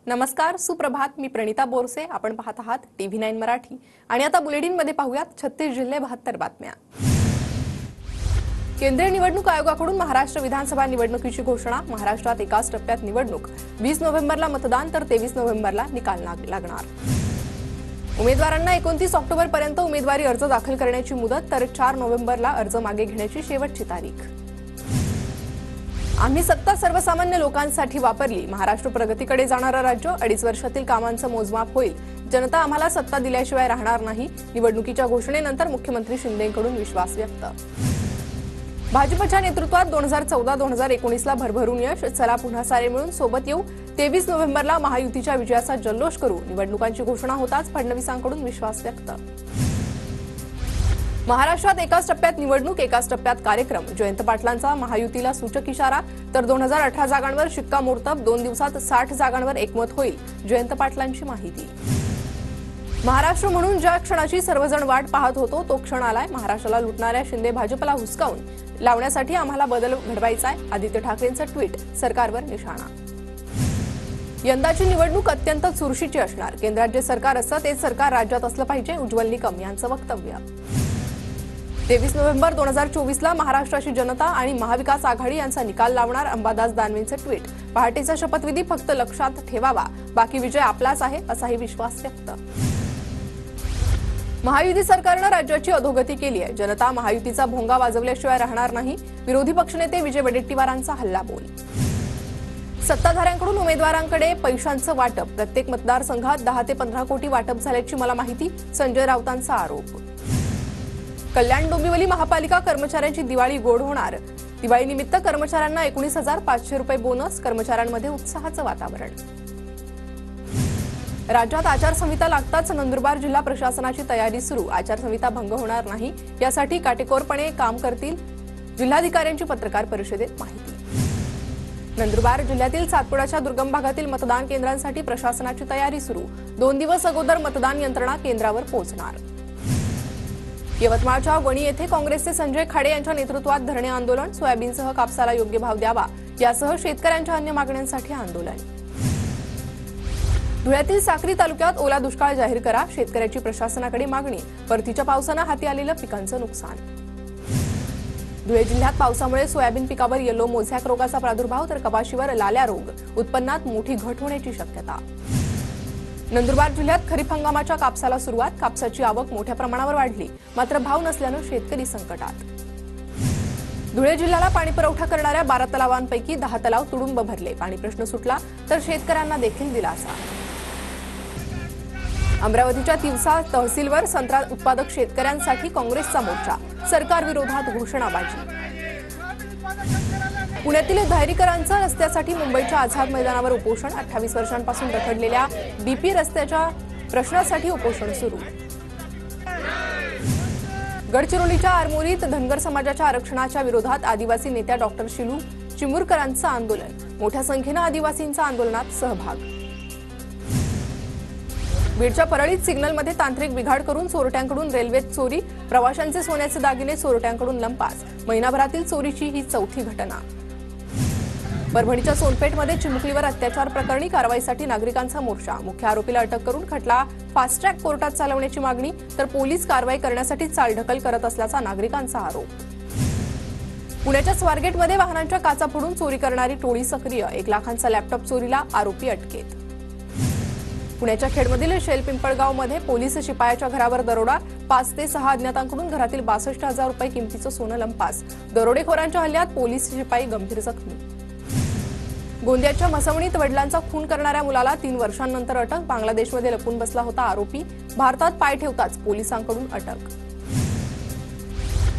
नमस्कार, सुप्रभात. मी प्रणिता बोरसे. आपण पाहत आहात TV9 मराठी आणि आता बुलेटिन मध्ये पाहूयात 36 जिल्हे 72 बातम्या. केंद्रीय निवडणूक आयोगाकडून महाराष्ट्र विधानसभा निवडणुकीची घोषणा. महाराष्ट्रात एकाच टप्प्यात निवडणूक. 20 नोव्हेंबरला मतदान तर 23 नोव्हेंबरला निकाल लागणार. उमेदवारांना 29 ऑक्टोबरपर्यंत उमेदवारी अर्ज दाखल करण्याची मुदत तर 4 नोव्हेंबरला अर्ज मागे घेण्याची शेवटची तारीख. आम्ही सत्ता सर्वसामान्य लोकांसाठी वापरली. महाराष्ट्र प्रगतीकडे जाणारं राज्य. 2.5 वर्षातील कामांचं मोजमाप होईल. जनता आम्हाला सत्ता दिल्याशिवाय राहणार नाही. निवडणुकीच्या घोषणेनंतर मुख्यमंत्री शिंदेंकडून विश्वास व्यक्त. भाजपच्या नेतृत्वात 2014-2019ला भरभरून यश. चला पुन्हा सारे मिळून सोबत येऊ. 23 नोव्हेंबरला महायुतीच्या विजयाचा जल्लोष करू. निवडणुकांची घोषणा होताच फडणवीसांकडून विश्वास व्यक्त. महाराष्ट्रात एकाच टप्प्यात निवडणूक, एकाच टप्प्यात कार्यक्रम. जयंत पाटलांचा महायुतीला सूचक इशारा. तर 2018 जागांवर शिक्कामोर्तब. 2 दिवसात 60 जागांवर एकमत होईल. जयंत पाटलांची माहिती. महाराष्ट्र म्हणून ज्या क्षणाची सर्वजण वाट पाहत होतो तो क्षण आलाय. महाराष्ट्राला लुटणाऱ्या शिंदे भाजपला हुसकावून लावण्यासाठी आम्हाला बदल घडवायचाय. आदित्य ठाकरेंचं ट्विट. सरकारवर निशाणा. यंदाची निवडणूक अत्यंत चुरशीची असणार. केंद्रात जे सरकार असतं तेच सरकार राज्यात असलं पाहिजे. उज्ज्वल निकम यांचं वक्तव्य. 23 नोव्हेंबर 2024ला महाराष्ट्राची जनता आणि महाविकास आघाडी यांचा निकाल लावणार. अंबादास दानवेंचे ट्विट. पहाटेचा शपथविधी फक्त लक्षात ठेवावा. बाकी विजय आपलाच आहे असाही विश्वास व्यक्त. महायुती सरकारनं राज्याची अधोगती केली आहे. जनता महायुतीचा भोंगा वाजवल्याशिवाय राहणार नाही. विरोधी पक्षनेते विजय वडेट्टीवारांचा हल्लाबोल. सत्ताधाऱ्यांकडून उमेदवारांकडे पैशांचं वाटप. प्रत्येक मतदारसंघात 10 ते 15 कोटी वाटप झाल्याची मला माहिती. संजय राऊतांचा आरोप. कल्याण डोंबिवली महापालिका कर्मचाऱ्यांची दिवाळी गोड होणार. दिवाळीनिमित्त कर्मचाऱ्यांना 19,500 रुपये बोनस. कर्मचाऱ्यांमध्ये उत्साहाचं वातावरण. राज्यात आचारसंहिता लागताच नंदुरबार जिल्हा प्रशासनाची तयारी सुरू. आचारसंहिता भंग होणार नाही यासाठी काटेकोरपणे काम करतील. जिल्हाधिकाऱ्यांची पत्रकार परिषदेत माहिती. नंदुरबार जिल्ह्यातील सातपुड्याच्या दुर्गम भागातील मतदान केंद्रांसाठी प्रशासनाची तयारी सुरू. 2 दिवस अगोदर मतदान यंत्रणा केंद्रावर पोहोचणार. यवतमाळच्या वणी येथे काँग्रेसचे संजय खाडे यांच्या नेतृत्वात धरणे आंदोलन. सोयाबीनसह कापसाला योग्य भाव द्यावा यासह शेतकऱ्यांच्या अन्य मागण्यांसाठी आंदोलन. धुळ्यातील साक्री तालुक्यात ओला दुष्काळ जाहीर करा. शेतकऱ्याची प्रशासनाकडे मागणी. परतीच्या पावसानं हाती आलेलं पिकांचं नुकसान. धुळे जिल्ह्यात पावसामुळे सोयाबीन पिकावर येलो मोझॅक रोगाचा प्रादुर्भाव तर कपाशीवर लाल्या रोग. उत्पन्नात मोठी घट होण्याची शक्यता. नंदुरबार जिल्ह्यात खरीप हंगामाच्या कापसाला सुरुवात. कापसाची आवक मोठ्या प्रमाणावर वाढली मात्र भाव नसल्यानं शेतकरी संकटात. धुळे जिल्ह्याला पाणीपुरवठा करणाऱ्या 12 तलावांपैकी 10 तलाव तुडुंब भरले. पाणी प्रश्न सुटला तर शेतकऱ्यांना देखील दिलासा. अमरावतीच्या तिवसा तहसीलवर संत्रा उत्पादक शेतकऱ्यांसाठी काँग्रेसचा मोर्चा. सरकार विरोधात घोषणाबाजी. पुण्यातील धायरीकरांचा रस्त्यासाठी मुंबईच्या आझाद मैदानावर उपोषण. 28 वर्षांपासून रखडलेल्या BP रस्त्याच्या प्रश्नासाठी उपोषण सुरू. गडचिरोलीच्या आरमोरीत धनगर समाजाच्या आरक्षणाच्या विरोधात आदिवासी नेत्या डॉक्टर शिलू चिमुरकरांचं आंदोलन. मोठ्या संख्येनं आदिवासींचा आंदोलनात सहभाग. बीडच्या परळीत सिग्नलमध्ये तांत्रिक बिघाड करून चोरट्यांकडून रेल्वेत चोरी. प्रवाशांचे सोन्याचे दागिने चोरट्यांकडून लंपास. महिनाभरातील चोरीची ही 4थी घटना. परभणीच्या सोनपेठमध्ये चिमुकलीवर अत्याचार प्रकरणी कारवाईसाठी नागरिकांचा मोर्चा. मुख्य आरोपीला अटक करून खटला फास्ट ट्रॅक कोर्टात चालवण्याची मागणी तर पोलीस कारवाई करण्यासाठी चालढकल करत असल्याचा नागरिकांचा आरोप. पुण्याच्या स्वारगेटमध्ये वाहनांच्या काचा फोडून चोरी करणारी टोळी सक्रिय. 1 लाखांचा लॅपटॉप चोरीला. आरोपी अटकेत. पुण्याच्या खेडमधील शेलपिंपळगावमध्ये पोलीस शिपायाच्या घरावर दरोडा. 5 ते 6 अज्ञातांकडून घरातील 62,000 रुपये किमतीचं सोनं लंपास. दरोडेखोरांच्या हल्ल्यात पोलीस शिपाई गंभीर जखमी. गोंदियाच्या मसवणीत वडिलांचा खून करणाऱ्या मुलाला 3 वर्षांनंतर अटक. बांगलादेशमध्ये लपून बसला होता आरोपी. भारतात पाय ठेवताच पोलिसांकडून अटक.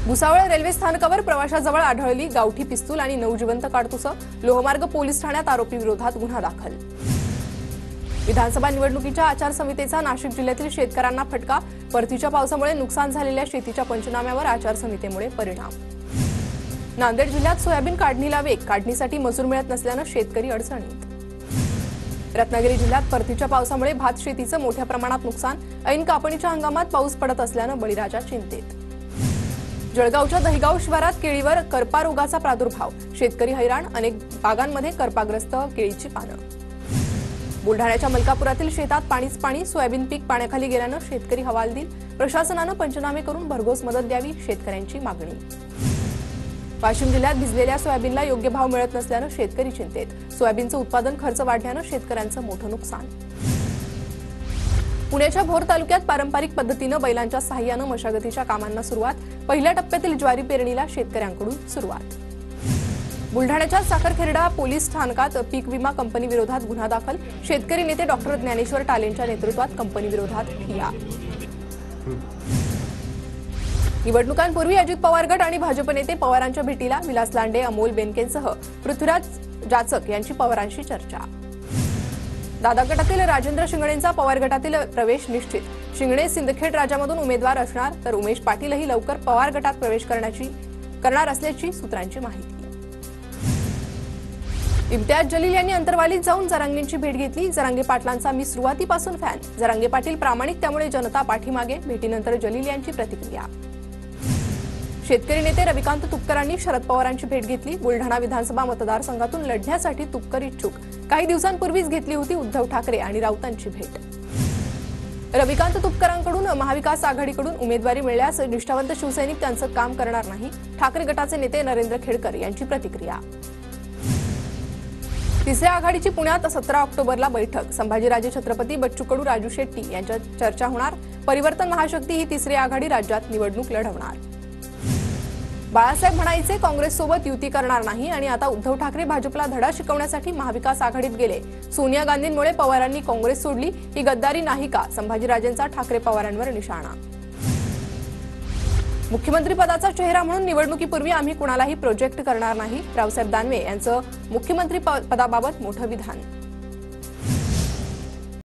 भुसावळ रेल्वे स्थानकावर प्रवाशाजवळ आढळली गावठी पिस्तूल आणि 9 जिवंत काडतुसं. लोहमार्ग पोलीस ठाण्यात आरोपी विरोधात गुन्हा दाखल. विधानसभा निवडणुकीच्या आचारसंहितेचा नाशिक जिल्ह्यातील शेतकऱ्यांना फटका. परतीच्या पावसामुळे नुकसान झालेल्या शेतीच्या पंचनाम्यावर आचारसंहितेमुळे परिणाम. नांदेड जिल्ह्यात सोयाबीन काढणीला वेग. काढणीसाठी मजूर मिळत नसल्यानं शेतकरी अडचणीत. रत्नागिरी जिल्ह्यात परतीच्या पावसामुळे भात शेतीचं मोठ्या प्रमाणात नुकसान. ऐन कापणीच्या हंगामात पाऊस पडत असल्यानं बळीराजा चिंतेत. जळगावच्या दहिगाव शिवारात केळीवर करपा रोगाचा प्रादुर्भाव. शेतकरी हैराण. अनेक बागांमध्ये करपाग्रस्त केळीची पानं. बुलढाण्याच्या मलकापुरातील शेतात पाणीच पाणी, सोयाबीन पीक पाण्याखाली गेल्यानं शेतकरी हवालदिल. प्रशासनानं पंचनामे करून भरघोस मदत द्यावी, शेतकऱ्यांची मागणी. वाशिम जिल्ह्यात भिजलेल्या सोयाबीनला योग्य भाव मिळत नसल्यानं शेतकरी चिंतेत. सोयाबीनचं उत्पादन खर्च वाढल्यानं शेतकऱ्यांचं मोठं नुकसान. पुण्याच्या भोर तालुक्यात पारंपरिक पद्धतीनं बैलांच्या सहाय्यानं मशागतीच्या कामांना सुरुवात. पहिल्या टप्प्यातील ज्वारी पेरणीला शेतकऱ्यांकडून सुरुवात. बुलढाण्याच्या साखरखेर्डा पोलीस स्थानकात पीक विमा कंपनी विरोधात गुन्हा दाखल. शेतकरी नेते डॉक्टर ज्ञानेश्वर टालेंच्या नेतृत्वात कंपनी विरोधात ठिय्या. निवडणुकांपूर्वी अजित पवार गट आणि भाजप नेते पवारांच्या भेटीला. विलास लांडे, अमोल बेनकेंसह पृथ्वीराज जाचक यांची पवारांशी चर्चा. दादा गटातील राजेंद्र शिंगणेंचा पवार गटातील प्रवेश निश्चित. शिंगणे सिंदखेड राजामधून उमेदवार असणार, तर उमेश पाटीलही लवकर पवार गटात प्रवेश करणार असल्याची सूत्रांची माहिती. इम्तियाज जलील यांनी अंतरवालीत जाऊन जरांगेंची भेट घेतली. जरांगे पाटलांचा मी सुरुवातीपासून फॅन. जरांगे पाटील प्रामाणिक, त्यामुळे जनता पाठीमागे. भेटीनंतर जलील यांची प्रतिक्रिया. शेतकरी नेते रविकांत तुपकरांनी शरद पवारांची भेट घेतली. बुलढाणा विधानसभा मतदारसंघातून लढण्यासाठी तुपकर इच्छुक. काही दिवसांपूर्वीच घेतली होती उद्धव ठाकरे आणि राऊतांची भेट. रविकांत तुपकरांकडून महाविकास आघाडीकडून उमेदवारी मिळाल्यास निष्ठावंत शिवसैनिक त्यांचं काम करणार नाही. ठाकरे गटाचे नेते नरेंद्र खेडकर यांची प्रतिक्रिया. तिसऱ्या आघाडीची पुण्यात 17 ऑक्टोबरला बैठक. संभाजीराजे छत्रपती, बच्चू कडू, राजू शेट्टी यांच्यात चर्चा होणार. परिवर्तन महाशक्ती ही तिसरी आघाडी राज्यात निवडणूक लढवणार. बाळासाहेब म्हणायचे काँग्रेससोबत युती करणार नाही आणि आता उद्धव ठाकरे भाजपला धडा शिकवण्यासाठी महाविकास आघाडीत गेले. सोनिया गांधींमुळे पवारांनी काँग्रेस सोडली, ही गद्दारी नाही का? संभाजीराजेंचा ठाकरे पवारांवर निशाणा. मुख्यमंत्री पदाचा चेहरा म्हणून निवडणुकीपूर्वी आम्ही कुणालाही प्रोजेक्ट करणार नाही. रावसाहेब दानवे यांचं मुख्यमंत्री पदाबाबत मोठं विधान.